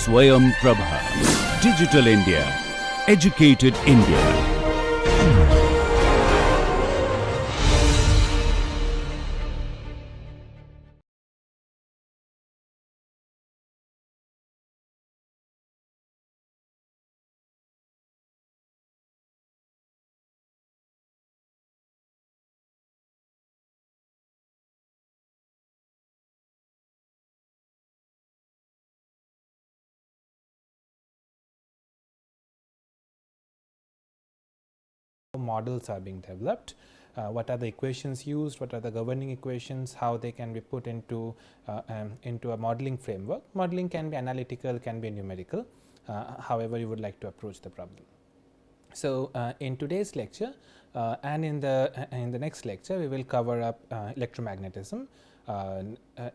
Swayam Prabha. Digital India. Educated India. Models are being developed, what are the equations used, what are the governing equations, how they can be put into a modeling framework. Modeling can be analytical, can be numerical, however you would like to approach the problem. So, in today's lecture and in the next lecture, we will cover up electromagnetism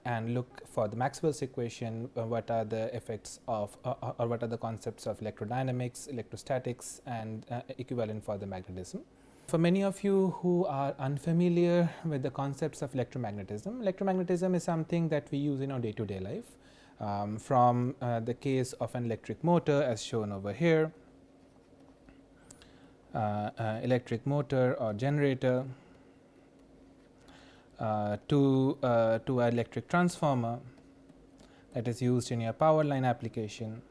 and look for the Maxwell's equation, what are the effects of or what are the concepts of electrodynamics, electrostatics, and equivalent for the magnetism. For many of you who are unfamiliar with the concepts of electromagnetism, electromagnetism is something that we use in our day-to-day life, from the case of an electric motor as shown over here, electric motor or generator, to an electric transformer that is used in your power line application,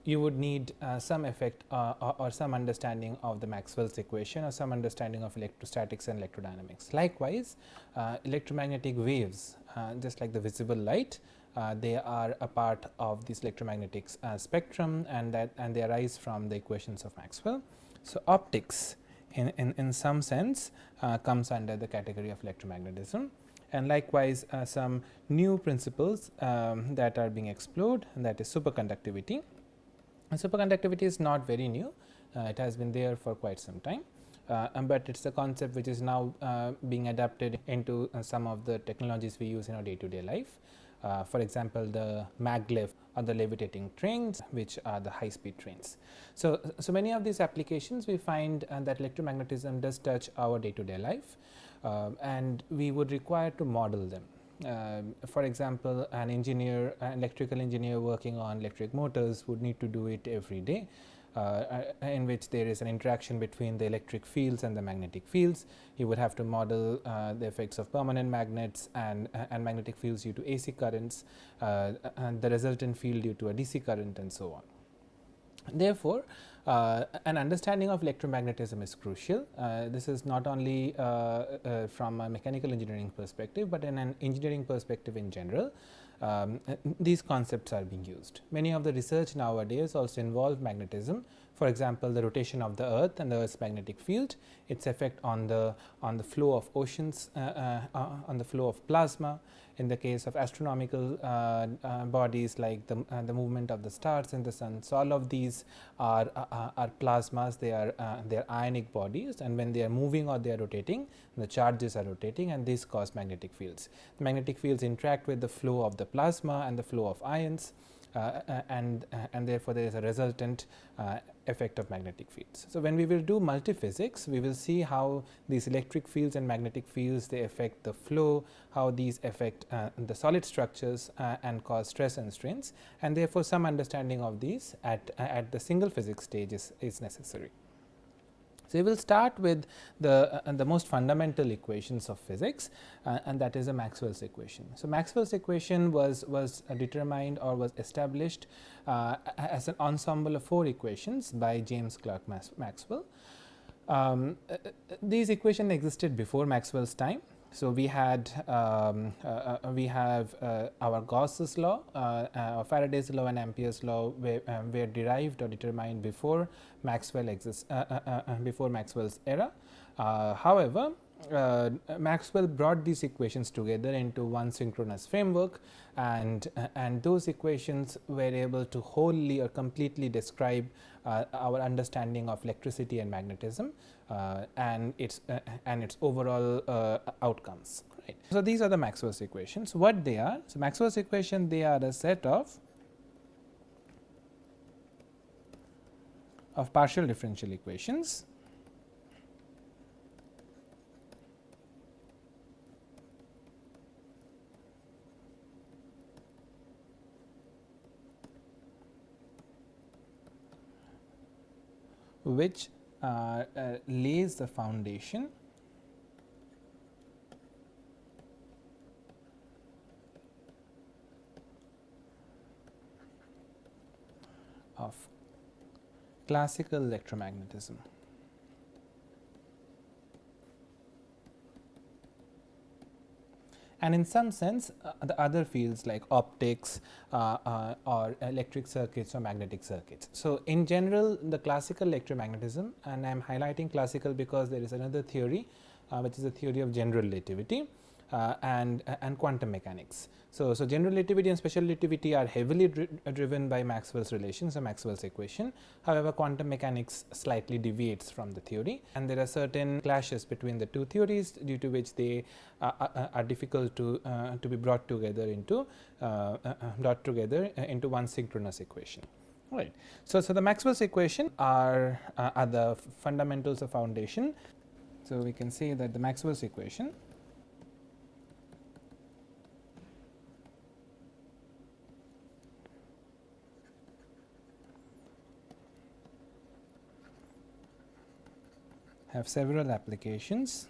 you would need some effect or some understanding of the Maxwell's equation or some understanding of electrostatics and electrodynamics. Likewise, electromagnetic waves, just like the visible light, they are a part of this electromagnetic spectrum, and they arise from the equations of Maxwell. So, optics in some sense comes under the category of electromagnetism, and likewise some new principles that are being explored, and that is superconductivity. And superconductivity is not very new, it has been there for quite some time. But it is a concept which is now being adapted into some of the technologies we use in our day-to-day life. For example, the maglev or the levitating trains, which are the high-speed trains. So many of these applications we find that electromagnetism does touch our day-to-day life, and we would require to model them. For example, an electrical engineer working on electric motors would need to do it every day, in which there is an interaction between the electric fields and the magnetic fields. You would have to model the effects of permanent magnets and magnetic fields due to AC currents, and the resultant field due to a DC current, and so on. Therefore, an understanding of electromagnetism is crucial. This is not only from a mechanical engineering perspective, but in an engineering perspective in general. These concepts are being used. Many of the research nowadays also involve magnetism. For example, the rotation of the earth and the earth's magnetic field, its effect on the flow of oceans, on the flow of plasma. In the case of astronomical bodies like the movement of the stars in the sun. So, all of these are plasmas, they are ionic bodies, and when they are moving or they are rotating, the charges are rotating, and these cause magnetic fields. The magnetic fields interact with the flow of the plasma and the flow of ions, and therefore, there is a resultant effect of magnetic fields. So, when we will do multiphysics, we will see how these electric fields and magnetic fields, they affect the flow, how these affect the solid structures and cause stress and strains, and therefore, some understanding of these at the single physics stage is necessary. So, we will start with the most fundamental equations of physics, and that is a Maxwell's equation. So, Maxwell's equation was determined or was established as an ensemble of 4 equations by James Clerk Maxwell. These equations existed before Maxwell's time. So, we have our Gauss's law, Faraday's law, and Ampere's law were derived or determined before Maxwell before Maxwell's era. However, Maxwell brought these equations together into one synchronous framework, and those equations were able to wholly or completely describe our understanding of electricity and magnetism and its overall outcomes. Right. So, these are the Maxwell's equations. What they are? So, Maxwell's equation, they are a set of partial differential equations which lays the foundation of classical electromagnetism. And in some sense, the other fields like optics or electric circuits or magnetic circuits. So, in general, the classical electromagnetism, and I am highlighting classical because there is another theory which is the theory of general relativity and quantum mechanics. So, general relativity and special relativity are heavily driven by Maxwell's relations or Maxwell's equation. However, quantum mechanics slightly deviates from the theory, and there are certain clashes between the two theories, due to which they are difficult to be brought together into one synchronous equation. Right. So, the Maxwell's equation are the fundamentals of foundation. So, we can say that the Maxwell's equation have several applications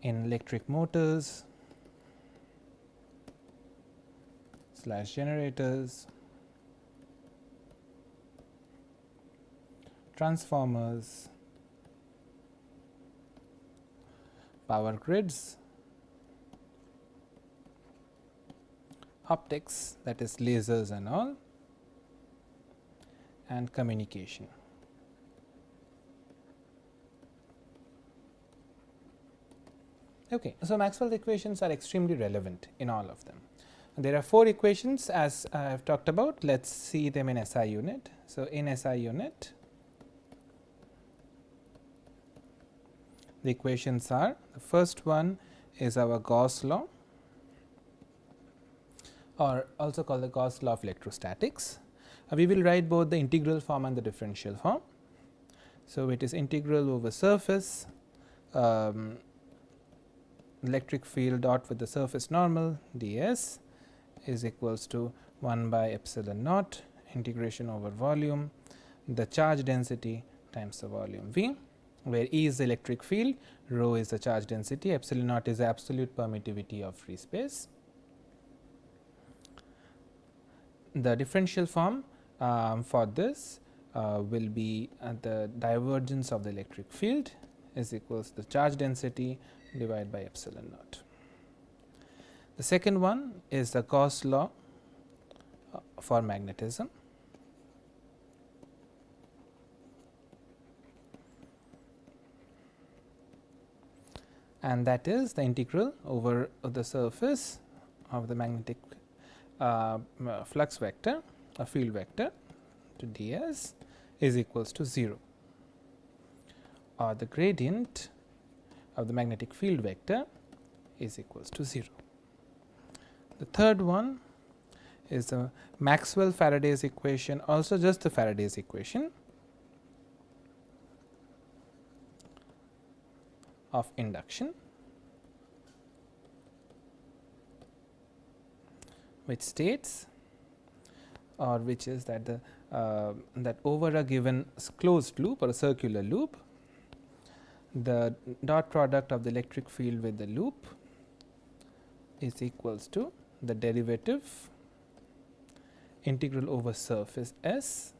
in electric motors / generators, transformers, power grids, optics, that is lasers and all, and communication. Okay. So, Maxwell's equations are extremely relevant in all of them. There are 4 equations, as I have talked about. Let us see them in SI unit. So, in SI unit, the equations are, the first one is our Gauss law, or also called the Gauss law of electrostatics. We will write both the integral form and the differential form. So, it is integral over surface electric field dot with the surface normal ds is equals to 1 by epsilon naught integration over volume the charge density times the volume V, where E is the electric field, rho is the charge density, epsilon naught is the absolute permittivity of free space. The differential form for this will be the divergence of the electric field is equals to the charge density divided by epsilon naught. The second one is the Gauss law for magnetism. And that is the integral over the surface of the magnetic flux vector or field vector to ds is equals to 0, or the gradient of the magnetic field vector is equals to 0. The third one is the Maxwell Faraday's equation, also just the Faraday's equation of induction, which states, or which is that the that over a given closed loop or a circular loop, the dot product of the electric field with the loop is equals to the derivative integral over surface S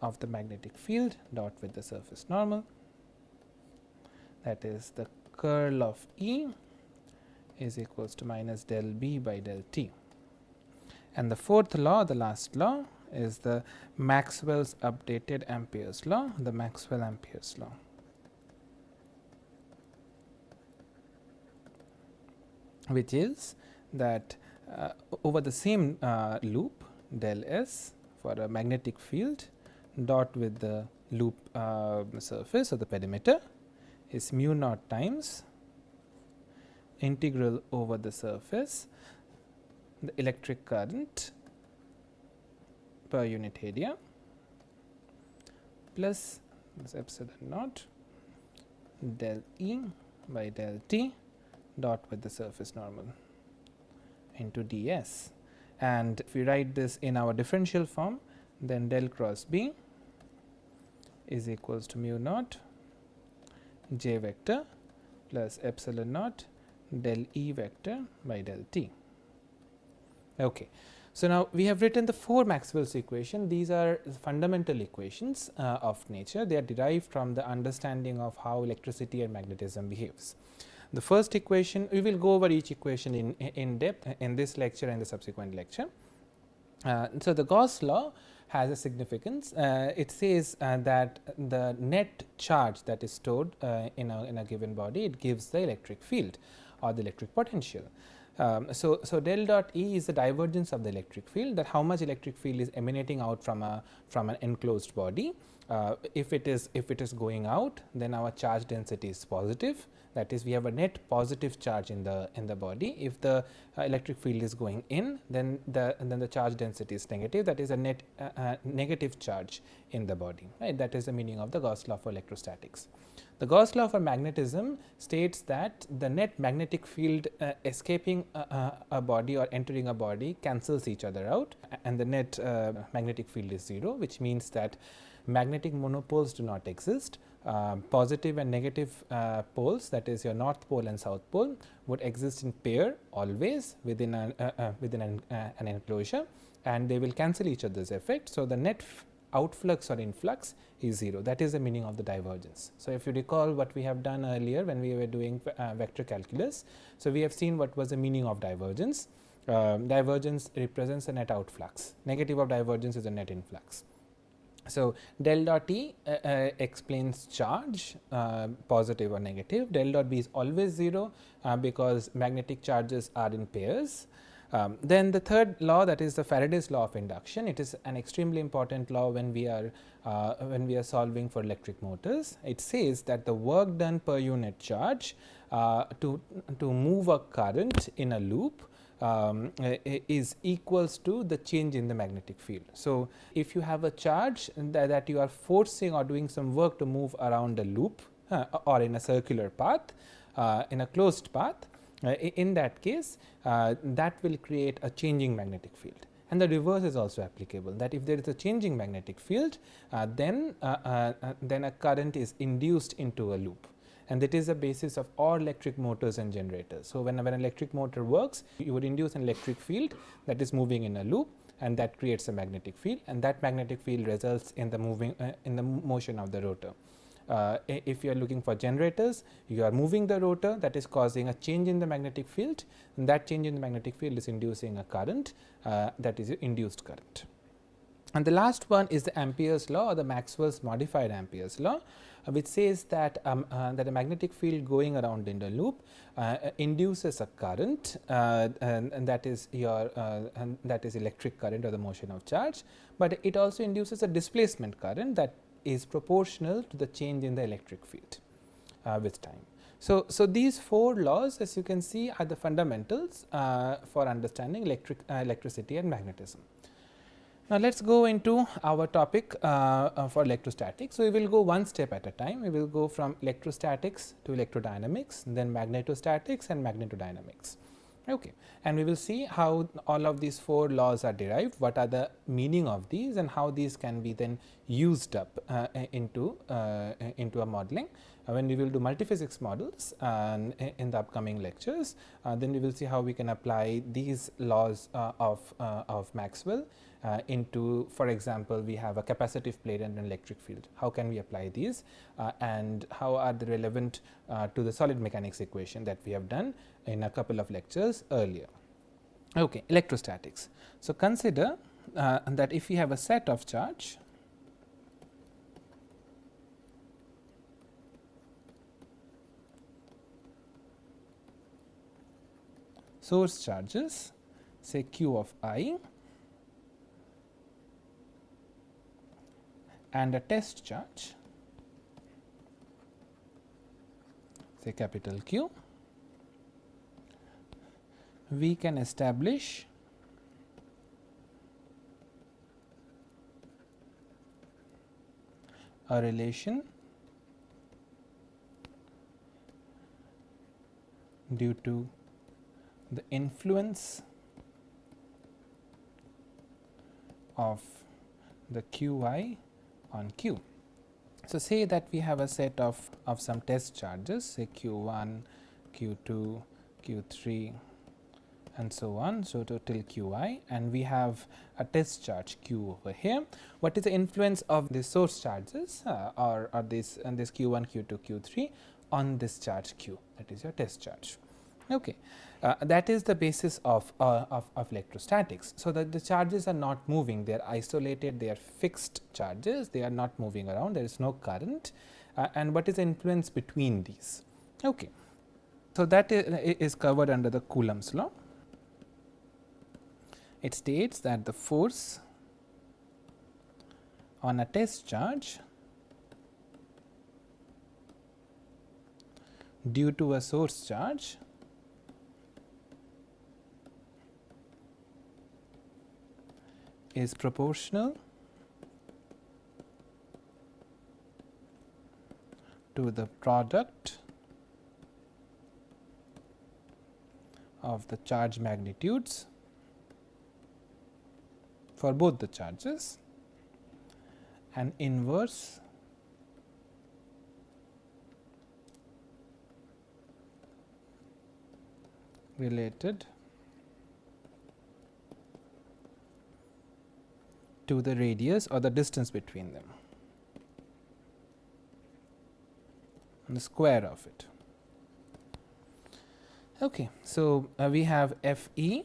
of the magnetic field dot with the surface normal, that is the curl of E is equals to minus del B by del T. And the fourth law, the last law, is the Maxwell's updated Ampere's law, the Maxwell Ampere's law. Which is that over the same loop del S for a magnetic field dot with the loop surface or the perimeter is mu naught times integral over the surface the electric current per unit area plus this epsilon naught del E by del T dot with the surface normal into ds. And if we write this in our differential form, then del cross B is equals to mu naught j vector plus epsilon naught del E vector by del T. Okay. So, now we have written the 4 Maxwell's equation. These are fundamental equations of nature. They are derived from the understanding of how electricity and magnetism behaves. The first equation, we will go over each equation in depth in this lecture and the subsequent lecture. So, the Gauss law has a significance. It says that the net charge that is stored in a given body, it gives the electric field or the electric potential. So, del dot E is the divergence of the electric field, that how much electric field is emanating out from an enclosed body. If it is going out, then our charge density is positive, that is we have a net positive charge in the body. If the electric field is going in, then the charge density is negative, that is a net negative charge in the body, right. That is the meaning of the Gauss law for electrostatics. The Gauss law for magnetism states that the net magnetic field escaping a body or entering a body cancels each other out, and the net magnetic field is 0, which means that magnetic monopoles do not exist. Positive and negative poles, that is your north pole and south pole, would exist in pair always within an enclosure, and they will cancel each other's effect. So, the net outflux or influx is 0. That is the meaning of the divergence. So, if you recall what we have done earlier when we were doing vector calculus, so we have seen what was the meaning of divergence. Divergence represents a net outflux, negative of divergence is a net influx. So, del dot E explains charge, positive or negative. Del dot B is always 0 because magnetic charges are in pairs. Then the third law, that is the Faraday's law of induction. It is an extremely important law when we are solving for electric motors. It says that the work done per unit charge to move a current in a loop is equals to the change in the magnetic field. So, if you have a charge that you are forcing or doing some work to move around a loop or in a circular path, in a closed path, in that case that will create a changing magnetic field, and the reverse is also applicable, that if there is a changing magnetic field, then a current is induced into a loop, and that is the basis of all electric motors and generators. So, when an electric motor works, you would induce an electric field that is moving in a loop, and that creates a magnetic field, and that magnetic field results in the motion of the rotor. If you are looking for generators, you are moving the rotor, that is causing a change in the magnetic field, and that change in the magnetic field is inducing a current, that is induced current. And the last one is the Ampere's law, or the Maxwell's modified Ampere's law, which says that that a magnetic field going around in the loop induces a current, and that is electric current or the motion of charge, but it also induces a displacement current that is proportional to the change in the electric field with time. So, these 4 laws, as you can see, are the fundamentals for understanding electricity and magnetism. Now, let us go into our topic for electrostatics. So, we will go one step at a time. We will go from electrostatics to electrodynamics, then magnetostatics and magnetodynamics. Okay. And we will see how all of these 4 laws are derived, what are the meaning of these, and how these can be then used up into a modeling. When we will do multiphysics models in the upcoming lectures, then we will see how we can apply these laws of Maxwell into, for example, we have a capacitive plate and an electric field. How can we apply these and how are they relevant to the solid mechanics equation that we have done in a couple of lectures earlier. Okay, electrostatics. So, consider that if we have a set of charge, source charges, say q of I, and a test charge, say capital Q, we can establish a relation due to the influence of the Qi on Q. So, say that we have a set of some test charges, say Q1, Q2, Q3 and so on. So, till Qi, and we have a test charge Q over here. What is the influence of the source charges or this Q1, Q2, Q3 on this charge Q, that is your test charge. Okay. That is the basis of electrostatics. So, that the charges are not moving, they are isolated, they are fixed charges, they are not moving around, there is no current, and what is the influence between these. Okay. So, that is covered under the Coulomb's law. It states that the force on a test charge due to a source charge is proportional to the product of the charge magnitudes for both the charges and inverse related to the radius or the distance between them, and the square of it. Okay. So, we have Fe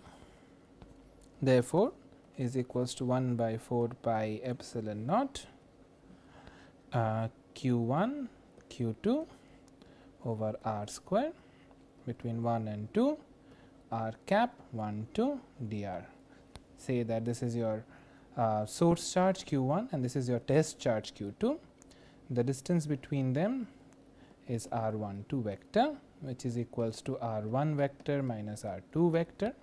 therefore is equals to 1 by 4 pi epsilon naught Q1 Q2 over R square between 1 and 2 R cap 1 to dr. Say that this is your source charge Q1 and this is your test charge Q2. The distance between them is R12 vector, which is equals to R1 vector minus R2 vector.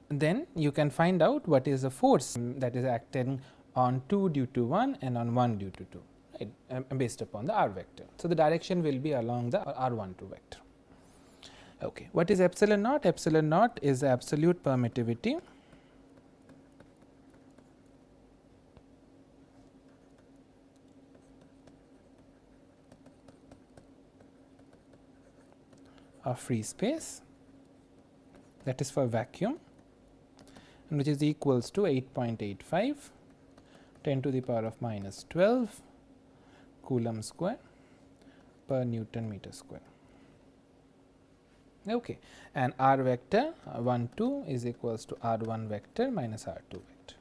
Then you can find out what is the force that is acting on 2 due to 1 and on 1 due to 2, right, based upon the R vector. So, the direction will be along the R12 vector. Okay. What is epsilon naught? Epsilon naught is the absolute permittivity of free space, that is for vacuum, and which is equals to 8.85 10 to the power of minus 12 Coulomb square per Newton meter square. Okay. And R vector 1 2 is equals to R1 vector minus R2 vector.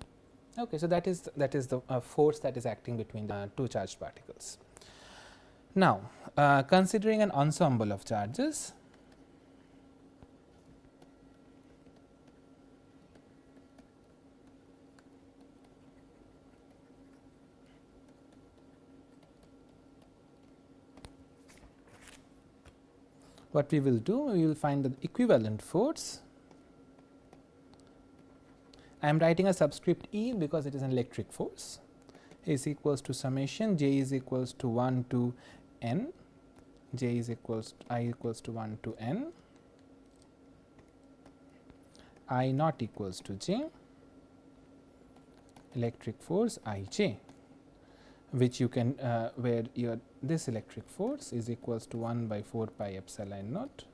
Okay. So, that is the force that is acting between the two charged particles. Now, considering an ensemble of charges, what we will do, we will find the equivalent force. I am writing a subscript E because it is an electric force, is equals to summation j is equals to 1 to n, j is equals to I equals to 1 to n, I naught equals to j, electric force I j, which you can where your this electric force is equals to 1 by 4 pi epsilon naught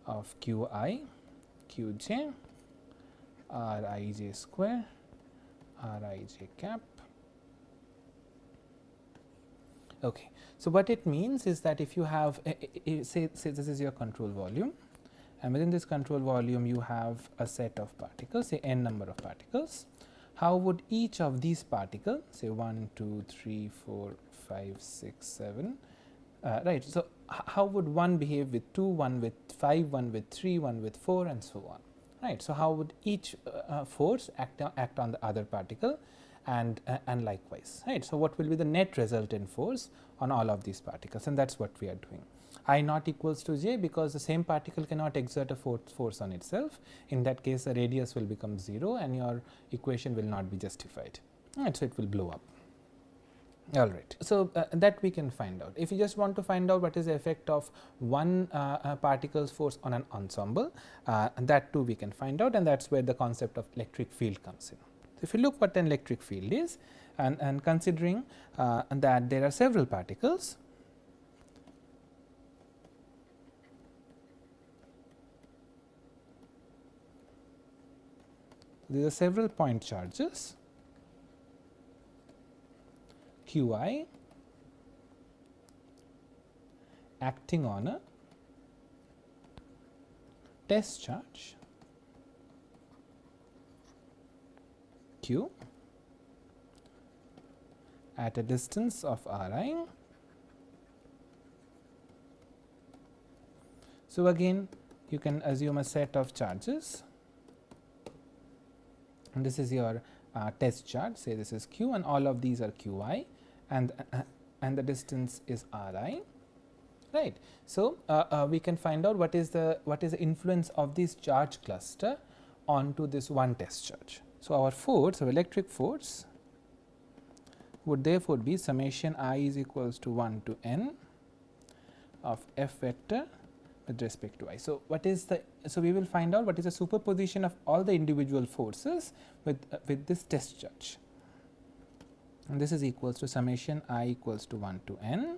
of q I q j r I j square r I j cap. Okay. So, what it means is that if you have say this is your control volume, and within this control volume you have a set of particles, say n number of particles. How would each of these particles, say 1, 2, 3, 4, 5, 6, 7, right. So, how would one behave with 2, 1 with 5, 1 with 3, 1 with 4 and so on, right. So, how would each force act on the other particle and likewise, right. So, what will be the net resultant force on all of these particles, and that is what we are doing. I naught equals to j because the same particle cannot exert a force on itself. In that case, the radius will become 0 and your equation will not be justified, right. So, it will blow up. All right. So, that we can find out. If you just want to find out what is the effect of one particle's force on an ensemble, that too we can find out, and that is where the concept of electric field comes in. If you look what an electric field is, and considering that there are several particles, there are several point charges q I acting on a test charge q at a distance of r I. So, again you can assume a set of charges, and this is your test charge, say this is q, and all of these are q I, and the distance is r I, right. So, we can find out what is the influence of this charge cluster onto this one test charge. So, our force, our electric force, would therefore be summation I is equals to 1 to n of f vector with respect to I. So, what is the, so we will find out what is the superposition of all the individual forces with this test charge, and this is equals to summation I equals to 1 to n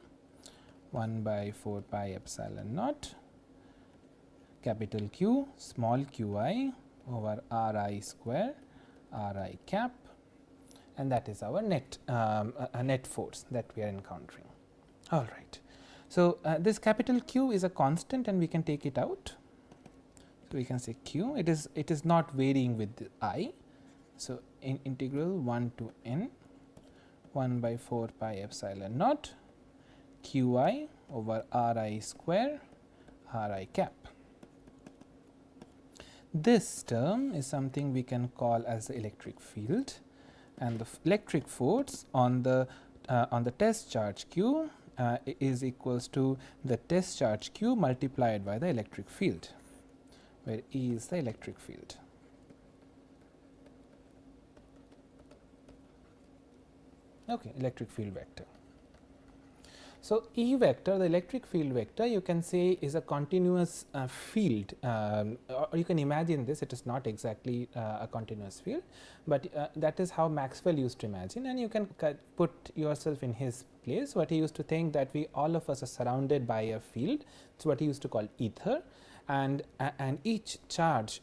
1 by 4 pi epsilon naught capital Q small q I over r I square r I cap, and that is our net net force that we are encountering. All right. So, this capital Q is a constant and we can take it out. So, we can say Q, it is not varying with the I. So, in integral 1 to n 1 by 4 pi epsilon naught q I over r I square r I cap. This term is something we can call as the electric field, and the electric force on the test charge q is equals to the test charge q multiplied by the electric field, where E is the electric field. Okay, electric field vector. So, E vector, the electric field vector, you can say is a continuous field, or you can imagine this, it is not exactly a continuous field, but that is how Maxwell used to imagine, and you can put yourself in his place. What he used to think, that we all of us are surrounded by a field, it's what he used to call ether, and each charge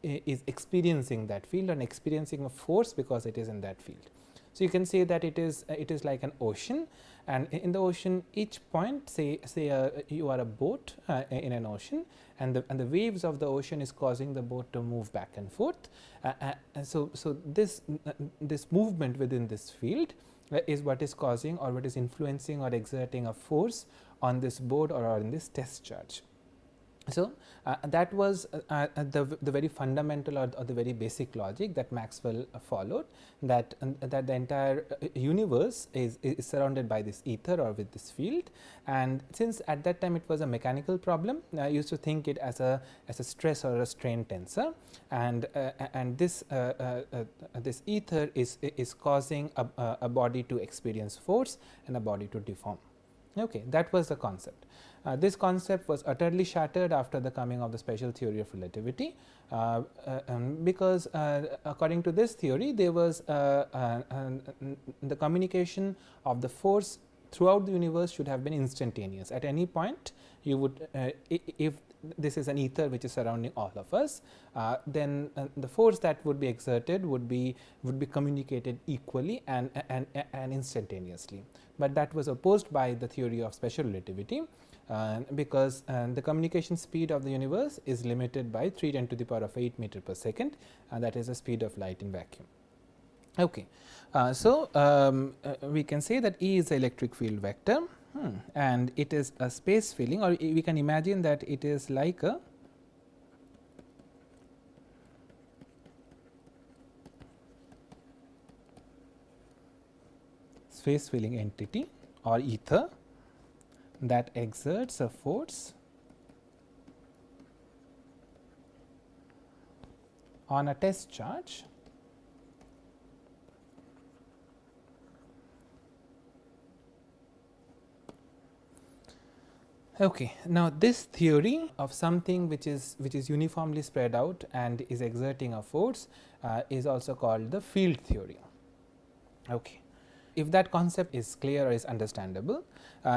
is experiencing that field and experiencing a force because it is in that field. So, you can say that it is like an ocean, and in the ocean each point, say you are a boat in an ocean, and the waves of the ocean is causing the boat to move back and forth. So this movement within this field is what is causing or what is influencing or exerting a force on this boat or in this test charge. So, that was the very fundamental or the very basic logic that Maxwell followed, that the entire universe is surrounded by this ether or with this field, and since at that time it was a mechanical problem, I used to think it as a stress or a strain tensor, and this ether is causing a body to experience force and a body to deform. Okay, that was the concept. This concept was utterly shattered after the coming of the special theory of relativity, because according to this theory, there was the communication of the force throughout the universe should have been instantaneous. At any point, you would, if this is an ether which is surrounding all of us, then the force that would be exerted would be communicated equally and instantaneously. But that was opposed by the theory of special relativity, because the communication speed of the universe is limited by 3 × 10⁸ meter per second, and that is the speed of light in vacuum. Okay. So, we can say that E is the electric field vector, and it is a space filling, or we can imagine that it is like a space filling entity or ether that exerts a force on a test charge Okay, now this theory of something which is uniformly spread out and is exerting a force is also called the field theory. Okay. If that concept is clear or is understandable,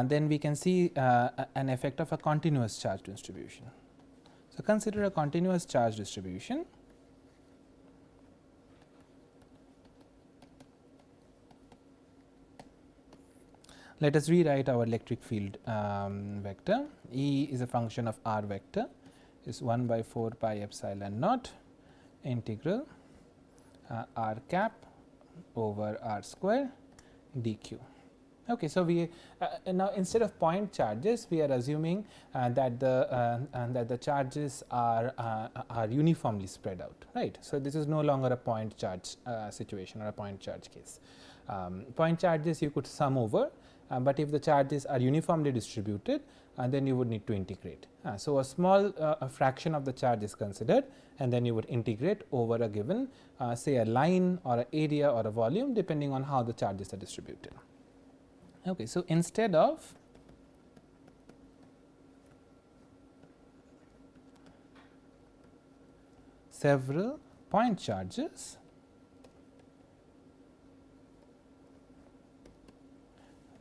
then we can see an effect of a continuous charge distribution. So, consider a continuous charge distribution. Let us rewrite our electric field vector. E is a function of r vector, is 1 by 4 pi epsilon naught integral r cap over r square dq. Okay, so we now instead of point charges, we are assuming that the charges are uniformly spread out, right. So, this is no longer a point charge situation or a point charge case. Point charges you could sum over, but if the charges are uniformly distributed, then you would need to integrate. So, a small a fraction of the charge is considered, and then you would integrate over a given say a line or an area or a volume, depending on how the charges are distributed. Okay, so, instead of several point charges,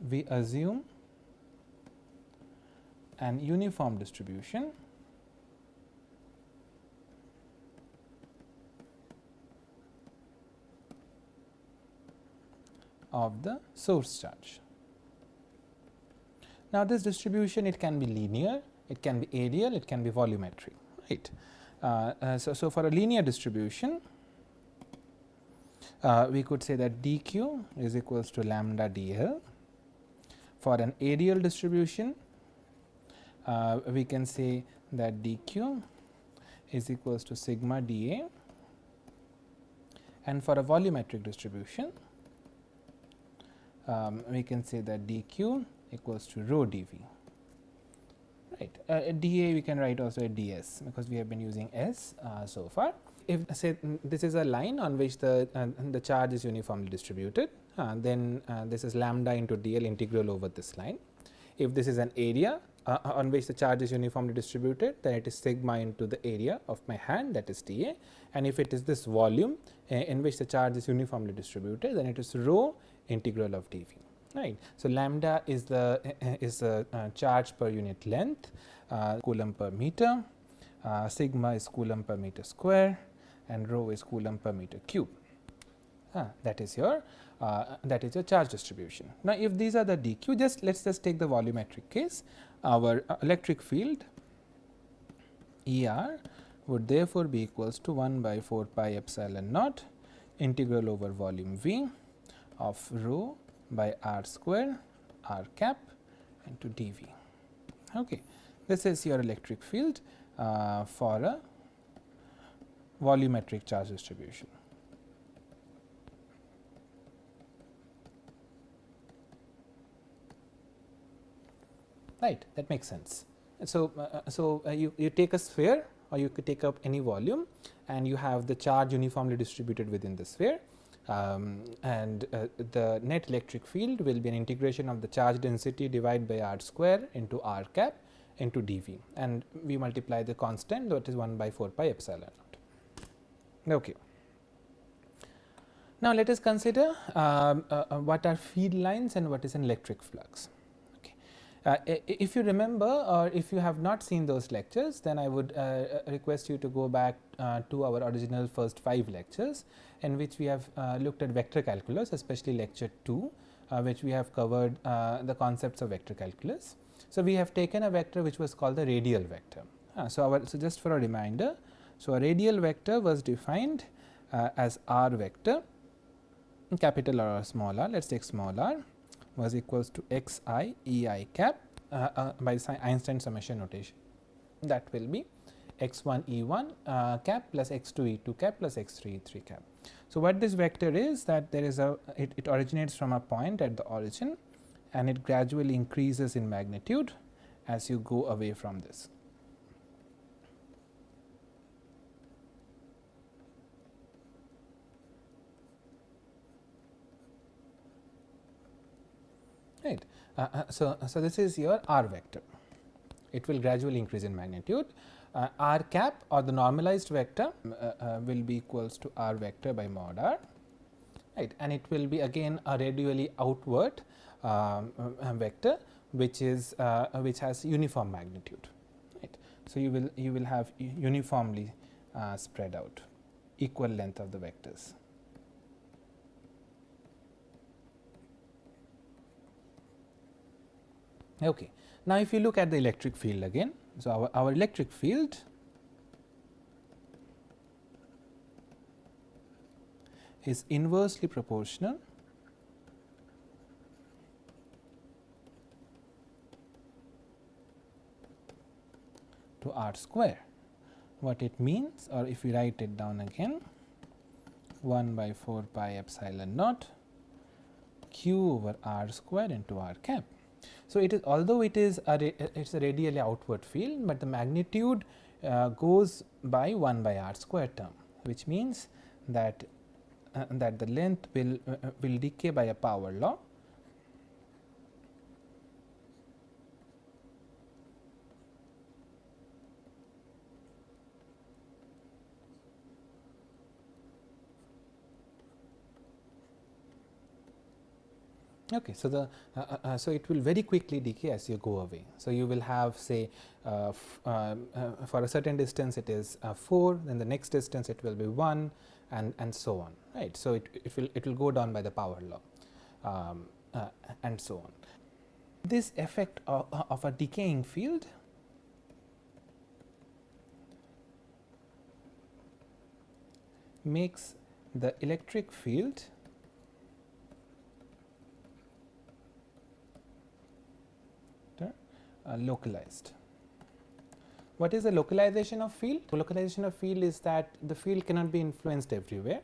we assume an uniform distribution of the source charge. Now, this distribution, it can be linear, it can be areal, it can be volumetric, right. So, for a linear distribution, we could say that dq is equals to lambda dl. For an areal distribution, we can say that dq is equals to sigma dA, and for a volumetric distribution, we can say that dq equals to rho dV, right. dA we can write also a ds, because we have been using s so far. If say this is a line on which the charge is uniformly distributed, then this is lambda into dl integral over this line. If this is an area on which the charge is uniformly distributed, then it is sigma into the area of my hand, that is dA, and if it is this volume in which the charge is uniformly distributed, then it is rho integral of dV, right. So, lambda is the charge per unit length, coulomb per meter, sigma is coulomb per meter square, and rho is coulomb per meter cube. That is your charge distribution. Now, if these are the dq, let us just take the volumetric case. Our electric field ER would therefore be equals to 1 by 4 pi epsilon naught integral over volume V of rho by r square r cap into dV. Okay. This is your electric field for a volumetric charge distribution. Right, that makes sense. So, you take a sphere, or you could take up any volume, and you have the charge uniformly distributed within the sphere, and the net electric field will be an integration of the charge density divided by r square into r cap into dV, and we multiply the constant, that is 1 by 4 pi epsilon naught. Okay. Now, let us consider what are field lines and what is an electric flux. If you remember, or if you have not seen those lectures, then I would request you to go back to our original first 5 lectures, in which we have looked at vector calculus, especially lecture 2, which we have covered the concepts of vector calculus. So, we have taken a vector which was called the radial vector. So, just for a reminder, so a radial vector was defined as r vector, capital R or small r, let us take small r, was equals to x I E I cap by Einstein summation notation. That will be x1 E1 cap plus x2 E2 cap plus x3 E3 cap. So, what this vector is, that there is it originates from a point at the origin, and it gradually increases in magnitude as you go away from this. Right. So, this is your r vector. it will gradually increase in magnitude. R cap or the normalized vector will be equals to R vector by mod R, right, and it will be again a radially outward vector which is which has uniform magnitude, right. So, you will have uniformly spread out equal length of the vectors. Okay. Now, if you look at the electric field again, so our electric field is inversely proportional to R square. What it means, or if we write it down again, 1 by 4 pi epsilon naught q over R square into R cap. So, it is, although it is it's a radially outward field, but the magnitude goes by 1 by R square term, which means that that the length will decay by a power law. Okay, so the so it will very quickly decay as you go away. So, you will have, say, for a certain distance it is 4, then the next distance it will be 1, and so on, right. So, it will go down by the power law, and so on. This effect of a decaying field makes the electric field localized. What is the localization of field? Localization of field is that the field cannot be influenced everywhere.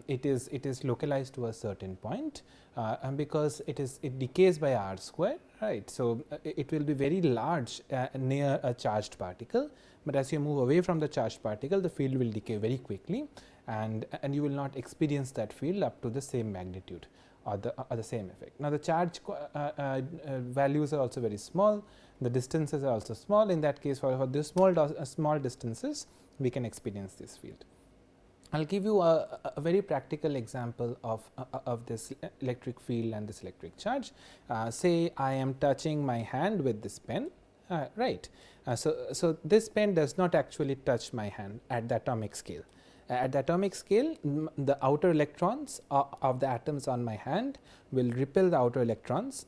It is localized to a certain point, and because it decays by R square, right. So, it will be very large near a charged particle, but as you move away from the charged particle, the field will decay very quickly, and you will not experience that field up to the same magnitude or the same effect. Now, the charge values are also very small, the distances are also small. In that case, for this small distances, we can experience this field. I will give you a very practical example of this electric field and this electric charge. Say I am touching my hand with this pen, right. So, this pen does not actually touch my hand at the atomic scale. At the atomic scale, the outer electrons of the atoms on my hand will repel the outer electrons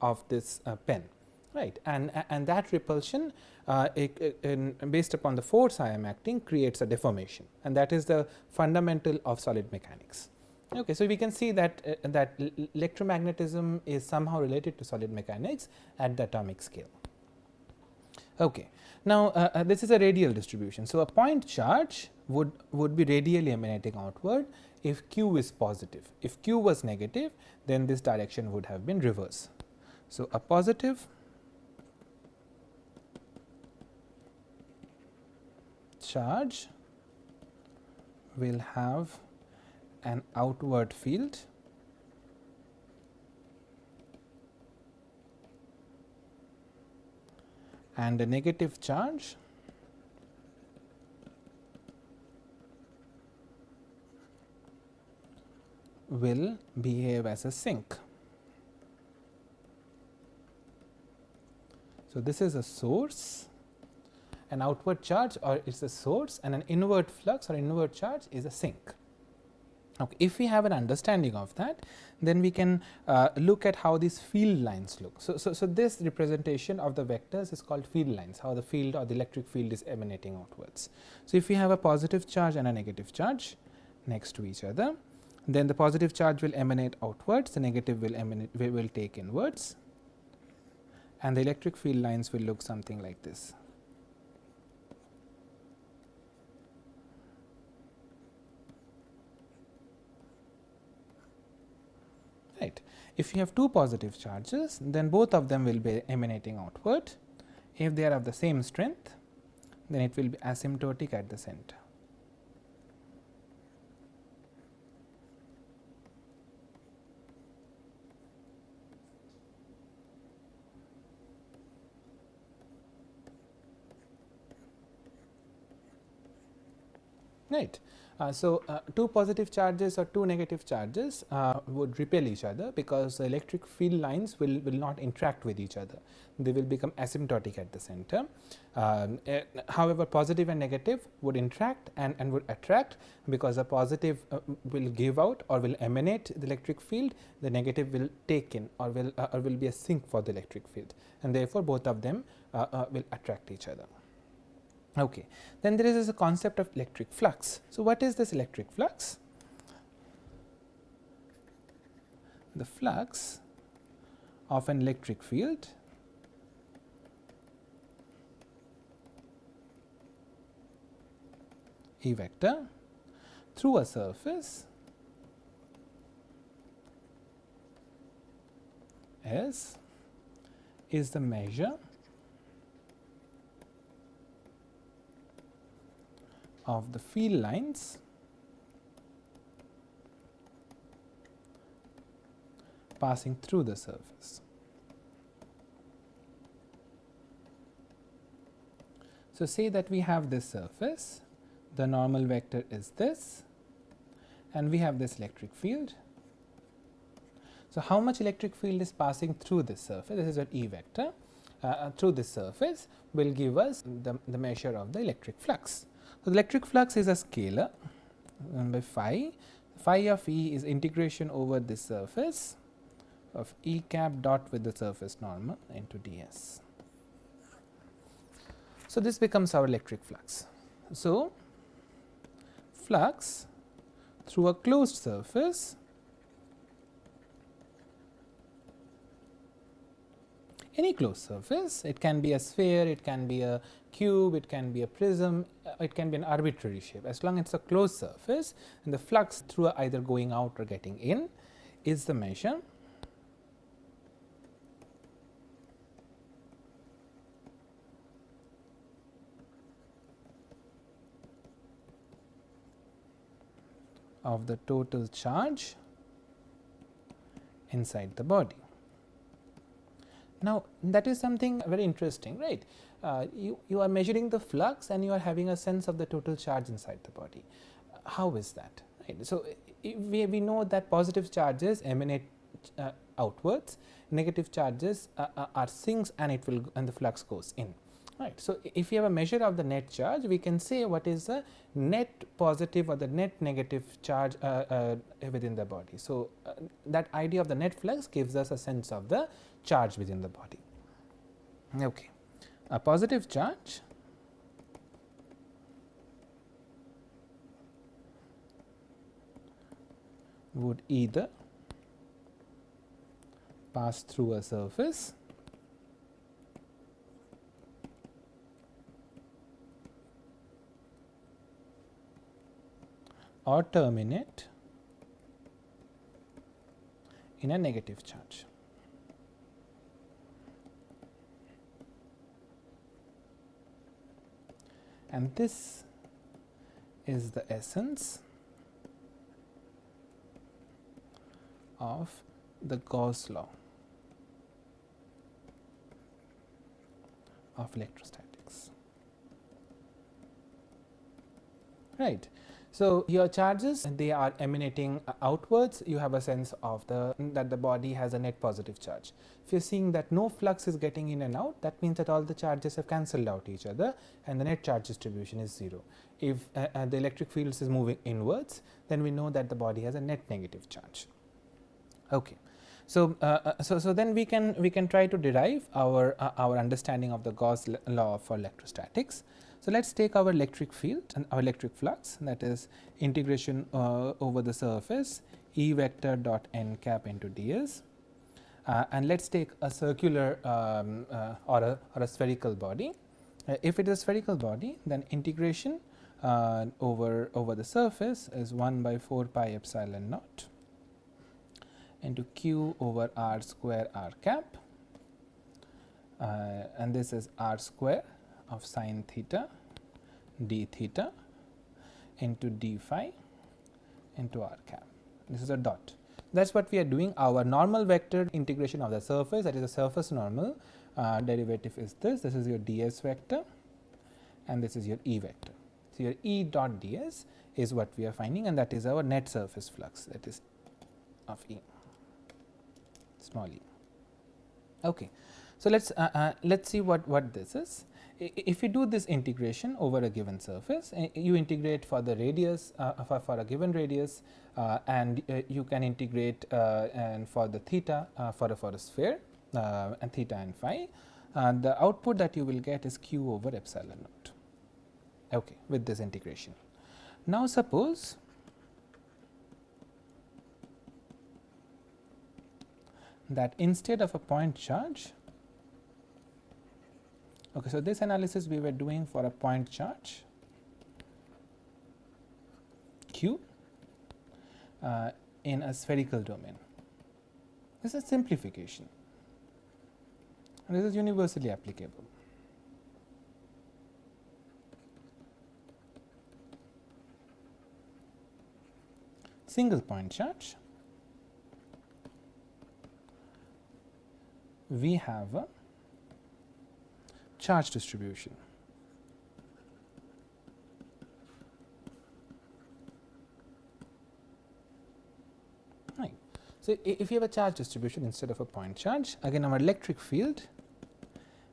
of this pen, right, and that repulsion based upon the force I am acting creates a deformation, and that is the fundamental of solid mechanics. Okay, so we can see that that electromagnetism is somehow related to solid mechanics at the atomic scale. Okay. Now, this is a radial distribution. So, a point charge would be radially emanating outward if q is positive. If q was negative, then this direction would have been reverse. So, a positive charge will have an outward field and a negative charge will behave as a sink. So, this is a source, an outward charge or it is a source, and an inward flux or inward charge is a sink. Okay. If we have an understanding of that, then we can look at how these field lines look. So, this representation of the vectors is called field lines, how the field or the electric field is emanating outwards. So, if we have a positive charge and a negative charge next to each other, then the positive charge will emanate outwards, the negative will take inwards, and the electric field lines will look something like this. Right. If you have two positive charges, then both of them will be emanating outward. If they are of the same strength, then it will be asymptotic at the center. right. Two positive charges or two negative charges would repel each other, because the electric field lines will not interact with each other. They will become asymptotic at the center. However, positive and negative would interact and would attract, because the positive will give out or will emanate the electric field, the negative will take in or will be a sink for the electric field, and therefore both of them will attract each other. Okay. Then there is a concept of electric flux. So, what is this electric flux? The flux of an electric field E vector through a surface S is the measure of the field lines passing through the surface. So, say that we have this surface, the normal vector is this, and we have this electric field. So, how much electric field is passing through this surface? This is an E vector through this surface will give us the measure of the electric flux. So, the electric flux is a scalar by phi. Phi of E is integration over this surface of E cap dot with the surface normal into ds. So, this becomes our electric flux. So, flux through a closed surface any closed surface, it can be a sphere, it can be a cube, it can be a prism, it can be an arbitrary shape. As long as it is a closed surface, and the flux through either going out or getting in is the measure of the total charge inside the body. Now, that is something very interesting, right? You are measuring the flux and you are having a sense of the total charge inside the body. How is that? Right? So, we know that positive charges emanate outwards, negative charges are sinks, and the flux goes in. Right. So, if you have a measure of the net charge, we can say what is the net positive or the net negative charge within the body. So, that idea of the net flux gives us a sense of the charge within the body. Okay. A positive charge would either pass through a surface or terminate in a negative charge. And this is the essence of the Gauss law of electrostatics. Right. So, your charges, they are emanating outwards, you have a sense of that the body has a net positive charge. If you are seeing that no flux is getting in and out, that means that all the charges have cancelled out each other and the net charge distribution is 0. If the electric field is moving inwards, then we know that the body has a net negative charge. Okay. So, so then we can try to derive our understanding of the Gauss law for electrostatics. So, let us take our electric field and our electric flux, that is integration over the surface E vector dot n cap into ds, and let us take a circular or a spherical body. If it is a spherical body, then integration over the surface is 1 by 4 pi epsilon naught into q over r square r cap, and this is r square of sin theta d theta into d phi into r cap. This is a dot. That is what we are doing. Our normal vector integration of the surface, that is the surface normal derivative is this. This is your ds vector and this is your E vector. So, your E dot ds is what we are finding, and that is our net surface flux, that is of E, small e. Okay. So, let us see what this is. If you do this integration over a given surface, you integrate for the radius for a given radius, and you can integrate and for the theta for a sphere and theta and phi, the output that you will get is q over epsilon naught, okay, with this integration. Now, suppose that instead of a point charge, okay, so this analysis we were doing for a point charge q in a spherical domain. This is simplification, and this is universally applicable. Single point charge, we have a charge distribution. Right. So, if you have a charge distribution instead of a point charge, again our electric field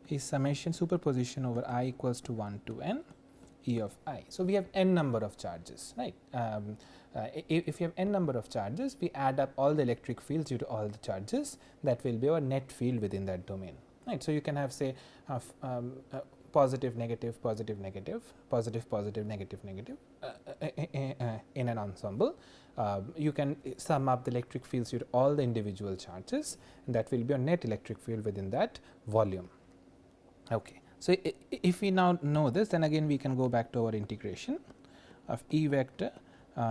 is summation superposition over I equals to 1 to n E of I. So, we have n number of charges, right. If you have n number of charges, we add up all the electric fields due to all the charges, that will be our net field within that domain, right. So, you can have say positive negative positive negative positive positive negative negative in an ensemble. You can sum up the electric fields due to all the individual charges, and that will be a net electric field within that volume. Okay. So, if we now know this, then again we can go back to our integration of E vector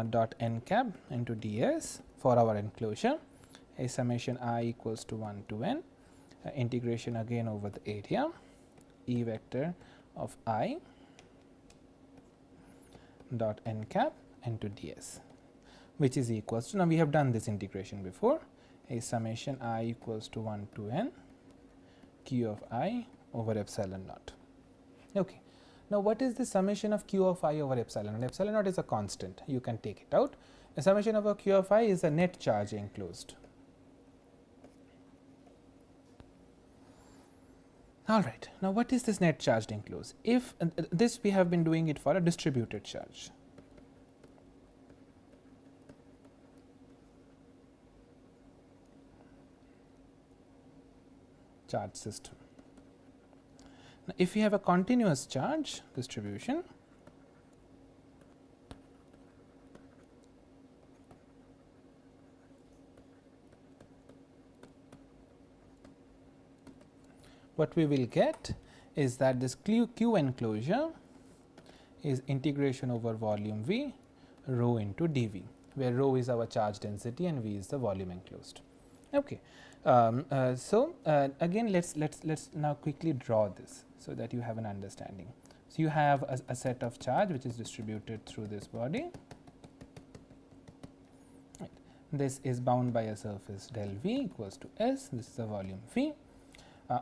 dot n cap into ds for our enclosure, a summation I equals to 1 to n, integration again over the area E vector of I dot n cap into ds, which is equals to, now we have done this integration before, a summation I equals to 1 to n q of I over epsilon naught. Okay. Now, what is the summation of q of I over epsilon naught? Epsilon naught is a constant, you can take it out. The summation of a q of I is a net charge enclosed. All right. Now, what is this net charged enclosed? If this we have been doing it for a distributed charge. Charge system. Now, if you have a continuous charge distribution, what we will get is that this q enclosure is integration over volume V rho into dV, where rho is our charge density and V is the volume enclosed. Okay. Again let's now quickly draw this so that you have an understanding. So, you have a set of charge which is distributed through this body. Right. This is bound by a surface del V equals to S, this is the volume V.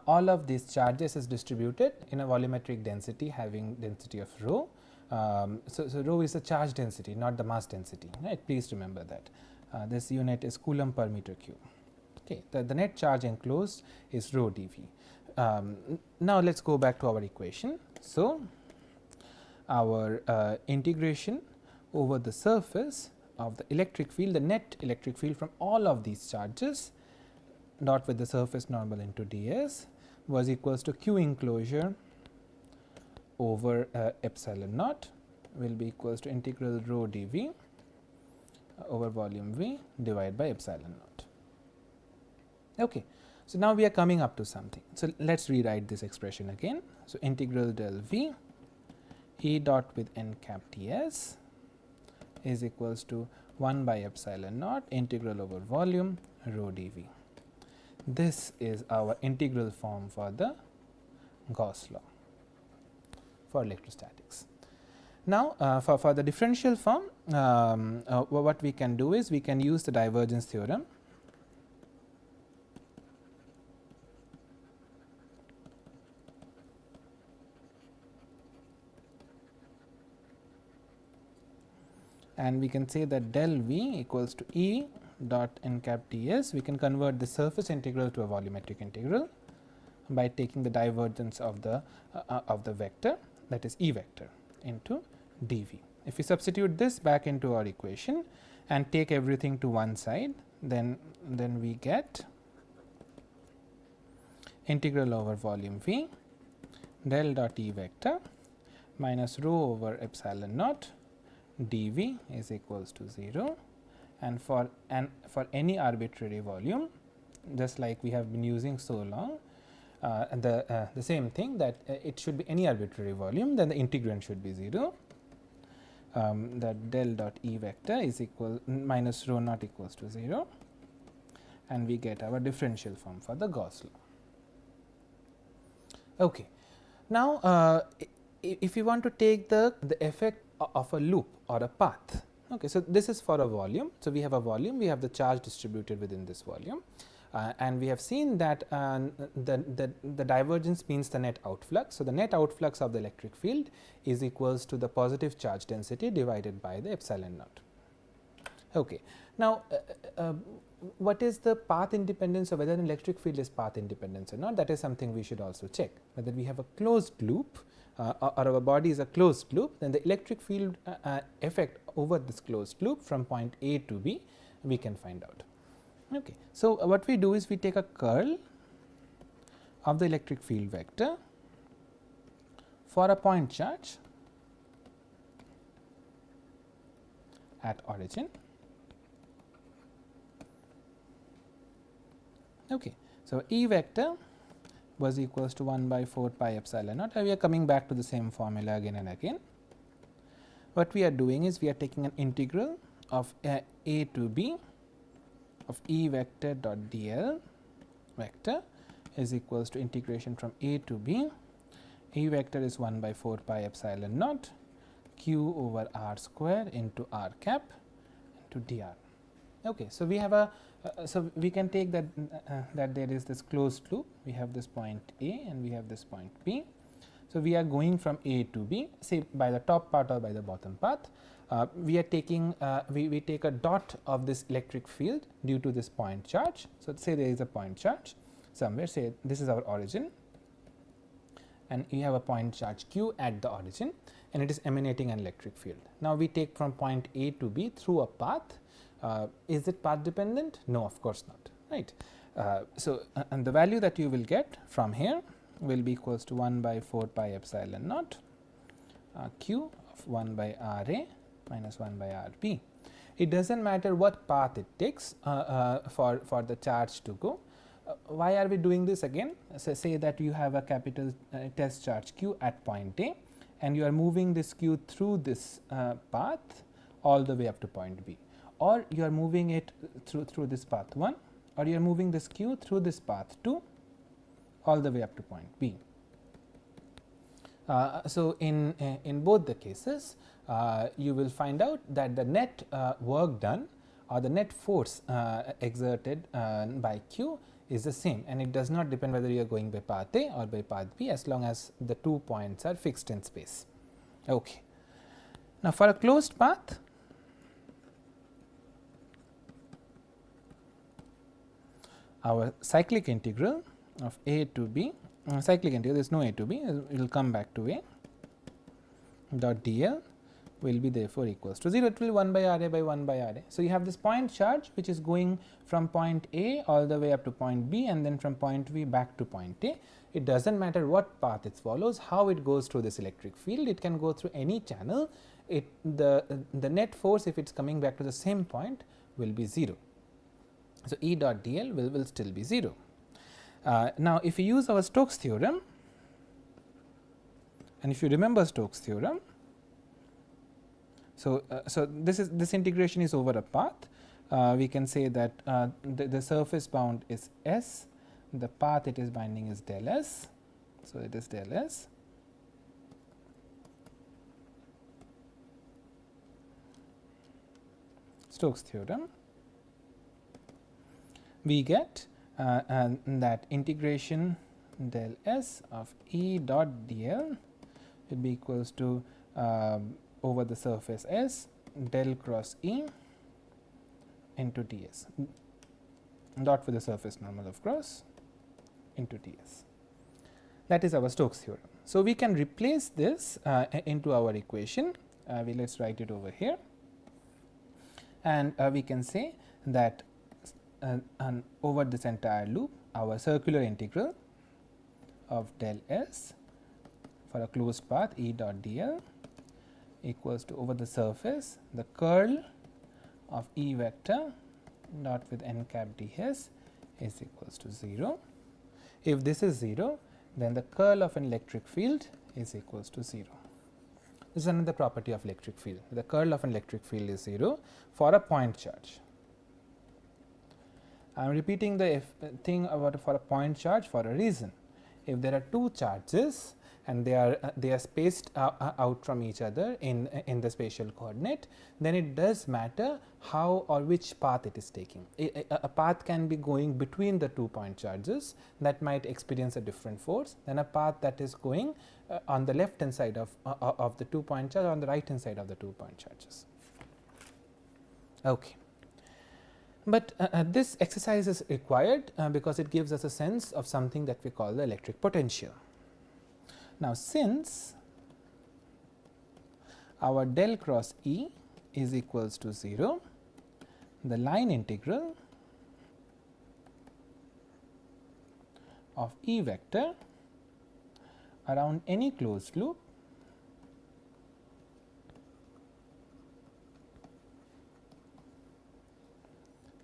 All of these charges is distributed in a volumetric density having density of rho. So, rho is the charge density, not the mass density, right. Please remember that. This unit is coulomb per meter cube. Okay. The net charge enclosed is rho dV. Now, let us go back to our equation. So, our integration over the surface of the electric field, the net electric field from all of these charges dot with the surface normal into ds was equals to q enclosure over epsilon naught will be equals to integral rho dV over volume V divided by epsilon naught. Okay. So, now we are coming up to something. So, let us rewrite this expression again. So, integral del V E dot with n cap ds is equals to 1 by epsilon naught integral over volume rho dV. This is our integral form for the Gauss law for electrostatics. Now, for the differential form, what we can do is we can use the divergence theorem. and we can say that del V equals to E dot n cap ds. We can convert the surface integral to a volumetric integral by taking the divergence of the vector, that is E vector, into dV. If we substitute this back into our equation and take everything to one side, then we get integral over volume V del dot E vector minus rho over epsilon naught dV is equals to 0, and for any arbitrary volume, just like we have been using so long, the same thing, that it should be any arbitrary volume, then the integrand should be 0. That del dot E vector is equal minus rho naught equals to 0, and we get our differential form for the Gauss law. Okay. Now, if you want to take the effect of a loop or a path, okay, so this is for a volume. So, we have a volume, we have the charge distributed within this volume, and we have seen that the divergence means the net outflux. So, the net outflux of the electric field is equals to the positive charge density divided by the epsilon naught. Okay. Now, what is the path independence, or whether an electric field is path independent or not? That is something we should also check. Whether we have a closed loop or our body is a closed loop, then the electric field effect over this closed loop from point A to B we can find out. Okay. So, what we do is we take a curl of the electric field vector for a point charge at origin. Okay. So, E vector was equals to 1 by 4 pi epsilon naught. We are coming back to the same formula again and again. What we are doing is we are taking an integral of A to B of E vector dot dl vector is equals to integration from A to B. E vector is 1 by 4 pi epsilon naught q over r square into r cap into dr. Okay. So, we have a so we can take that that there is this closed loop, we have this point A and we have this point B. So, we are going from A to B, say by the top part or by the bottom path. We are taking we take a dot of this electric field due to this point charge. So, say there is a point charge somewhere, say this is our origin, and we have a point charge q at the origin, and it is emanating an electric field. Now, we take from point A to B through a path. Is it path dependent? No, of course not, right. So, and the value that you will get from here will be equals to 1 by 4 pi epsilon naught q of 1 by r a minus 1 by r b. It does not matter what path it takes for the charge to go. Why are we doing this again? So, say that you have a capital test charge q at point A, and you are moving this q through this path all the way up to point B, or you are moving it through this path 1, or you are moving this q through this path 2 all the way up to point B. So, in both the cases, you will find out that the net work done or the net force exerted by q is the same, and it does not depend whether you are going by path A or by path B, as long as the 2 points are fixed in space. Okay. Now, for a closed path, our cyclic integral of A to B, cyclic integral, there is no A to B, it will come back to A dot dl will be therefore equals to 0. It will be 1 by r a by 1 by r a. So, you have this point charge which is going from point A all the way up to point B, and then from point B back to point A. It does not matter what path it follows, how it goes through this electric field, it can go through any channel. The net force, if it is coming back to the same point, will be 0. So, E dot dl will still be 0. Now, if you use our Stokes theorem, and if you remember Stokes theorem, so this integration is over a path. We can say that the surface bound is S, the path it is binding is del S. So, it is del S. Stokes theorem, we get that integration del S of E dot dl will be equals to over the surface S del cross E into ds, dot with the surface normal of course, into ds. That is our Stokes theorem. So, we can replace this into our equation. Let us write it over here, and we can say that over this entire loop, our circular integral of del S for a closed path E dot dl equals to over the surface the curl of E vector dot with n cap ds is equals to 0. If this is 0, then the curl of an electric field is equals to 0. This is another property of electric field. The curl of an electric field is 0 for a point charge. I am repeating the thing about for a point charge for a reason. If there are two charges and they are spaced out from each other in the spatial coordinate, then it does matter how or which path it is taking. A path can be going between the 2 point charges, that might experience a different force than a path that is going on the left hand side of the 2 point charge or on the right hand side of the 2 point charges. Okay. But this exercise is required because it gives us a sense of something that we call the electric potential. Now, since our del cross E is equals to 0, the line integral of E vector around any closed loop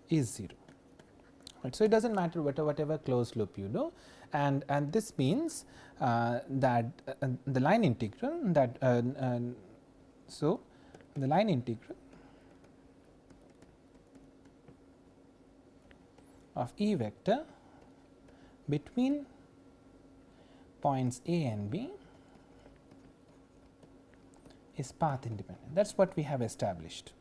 is 0. Right. So, it does not matter whatever closed loop you do, and this means that the line integral that so the line integral of E vector between points A and B is path independent. That is what we have established.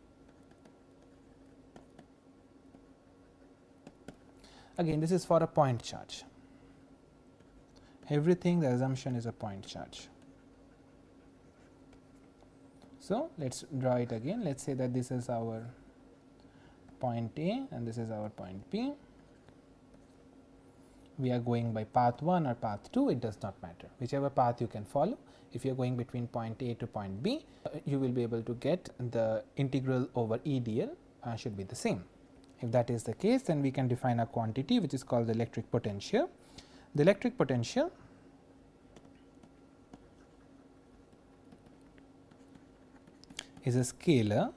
Again, this is for a point charge. Everything, the assumption is a point charge. So, let us draw it again. Let us say that this is our point A and this is our point B. We are going by path 1 or path 2, it does not matter. Whichever path you can follow, if you are going between point A to point B, you will be able to get the integral over E dl should be the same. If that is the case, then we can define a quantity which is called the electric potential. The electric potential is a scalar,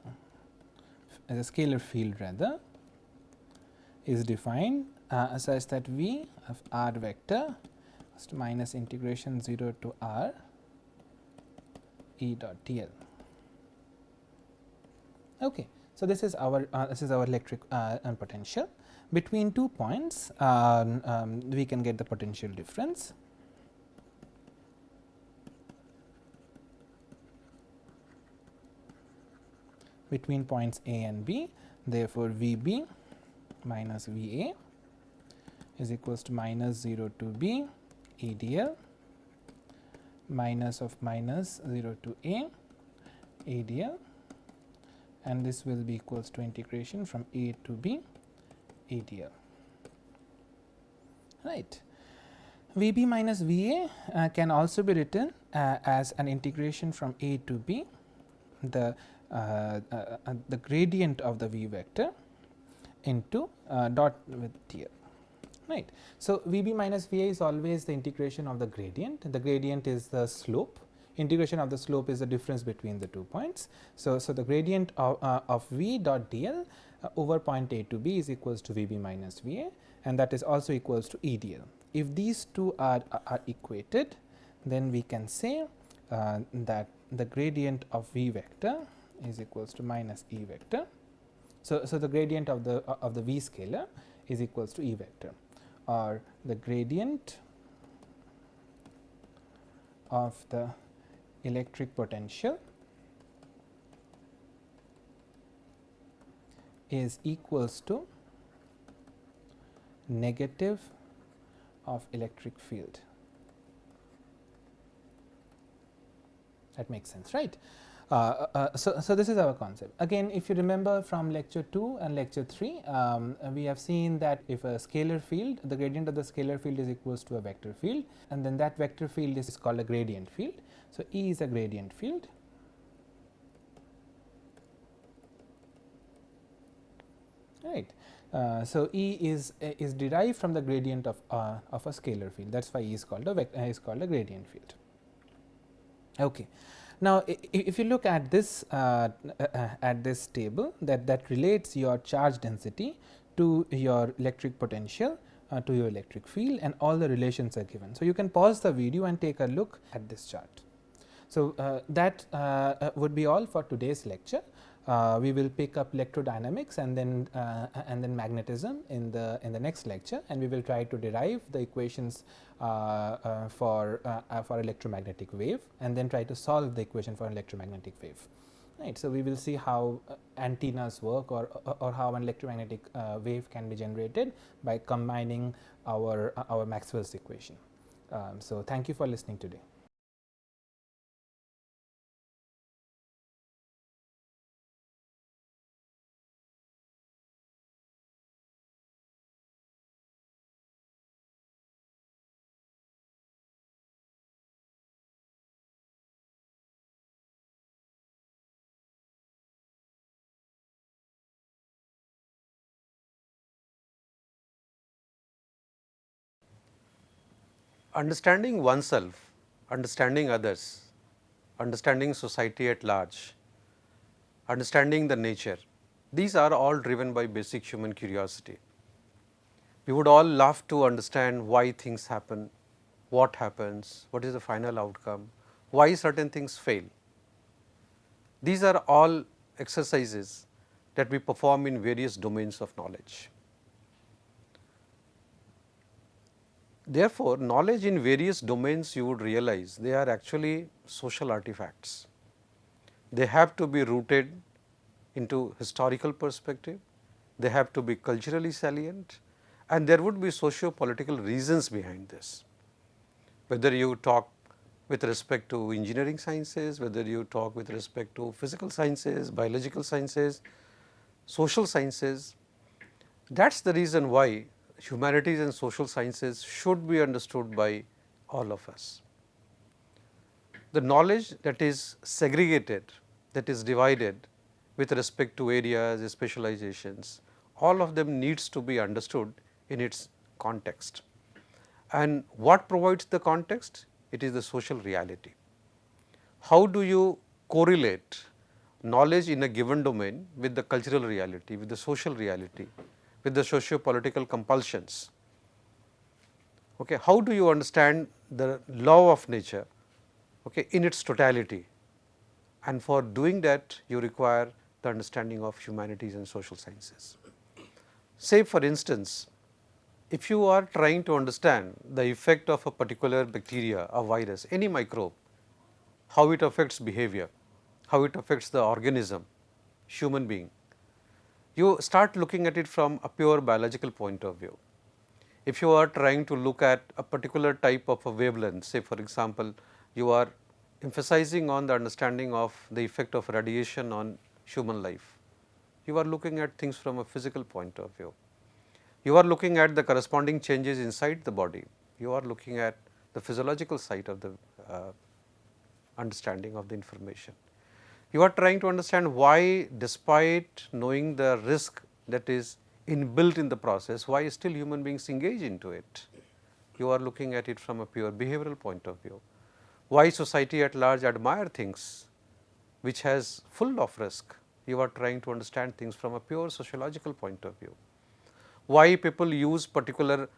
as a scalar field rather, is defined such that V of r vector is to minus integration 0 to r E dot dl. Okay. So, this is our electric potential. Between 2 points, we can get the potential difference. Between points A and B, therefore, V B minus V A is equals to minus 0 to B E dl minus of minus 0 to A E dl, and this will be equals to integration from A to B E dl. Right. V B minus V A can also be written as an integration from A to B, the gradient of the V vector into dot with dl. Right. So, V B minus V A is always the integration of the gradient. The gradient is the slope. Integration of the slope is the difference between the 2 points. So, the gradient of V dot dl over point A to B is equals to V B minus V A, and that is also equals to E dl. If these two are equated, then we can say that the gradient of V vector is equals to minus E vector. So, the gradient of the V scalar is equals to E vector, or the gradient of the electric potential is equals to negative of electric field. That makes sense, right? So this is our concept. Again, if you remember from lecture 2 and lecture 3, we have seen that if a scalar field, the gradient of the scalar field is equals to a vector field, and then that vector field is called a gradient field. So E is a gradient field. Right. So E is derived from the gradient of a scalar field. That's why E is called a gradient field. Okay. Now, if you look at this table that relates your charge density to your electric potential to your electric field, and all the relations are given. So you can pause the video and take a look at this chart. So that would be all for today's lecture. We will pick up electrodynamics and then magnetism in the next lecture, and we will try to derive the equations for electromagnetic wave, and then try to solve the equation for electromagnetic wave. Right. So we will see how antennas work, or how an electromagnetic wave can be generated by combining our Maxwell's equation. So thank you for listening today. Understanding oneself, understanding others, understanding society at large, understanding the nature, these are all driven by basic human curiosity. We would all love to understand why things happen, what happens, what is the final outcome, why certain things fail. These are all exercises that we perform in various domains of knowledge. Therefore, knowledge in various domains, you would realize they are actually social artifacts. They have to be rooted into historical perspective, they have to be culturally salient, and there would be socio-political reasons behind this. Whether you talk with respect to engineering sciences, whether you talk with respect to physical sciences, biological sciences, social sciences, that is the reason why humanities and social sciences should be understood by all of us. The knowledge that is segregated, that is divided with respect to areas, specializations, all of them needs to be understood in its context. And what provides the context? It is the social reality. How do you correlate knowledge in a given domain with the cultural reality, with the social reality, with the socio-political compulsions? Okay, how do you understand the law of nature, okay, in its totality? And for doing that, you require the understanding of humanities and social sciences. Say for instance, if you are trying to understand the effect of a particular bacteria, a virus, any microbe, how it affects behavior, how it affects the organism, human being, you start looking at it from a pure biological point of view. If you are trying to look at a particular type of a wavelength, say for example, you are emphasizing on the understanding of the effect of radiation on human life, you are looking at things from a physical point of view. You are looking at the corresponding changes inside the body, you are looking at the physiological side of the understanding of the information. You are trying to understand why, despite knowing the risk that is inbuilt in the process, why still human beings engage into it. You are looking at it from a pure behavioral point of view. Why society at large admire things which has full of risk. You are trying to understand things from a pure sociological point of view. Why people use particular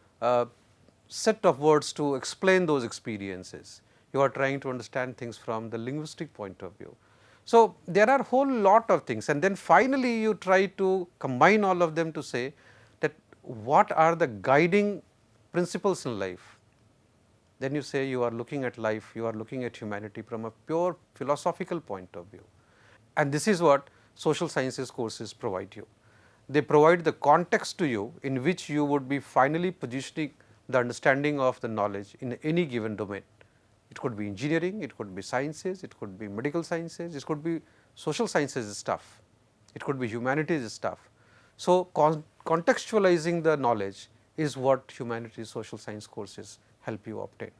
set of words to explain those experiences. You are trying to understand things from the linguistic point of view. So, there are a whole lot of things, and then finally, you try to combine all of them to say that what are the guiding principles in life. Then you say you are looking at life, you are looking at humanity from a pure philosophical point of view. And this is what social sciences courses provide you. They provide the context to you in which you would be finally positioning the understanding of the knowledge in any given domain. It could be engineering, it could be sciences, it could be medical sciences, it could be social sciences stuff, it could be humanities stuff. So, contextualizing the knowledge is what humanities social science courses help you obtain.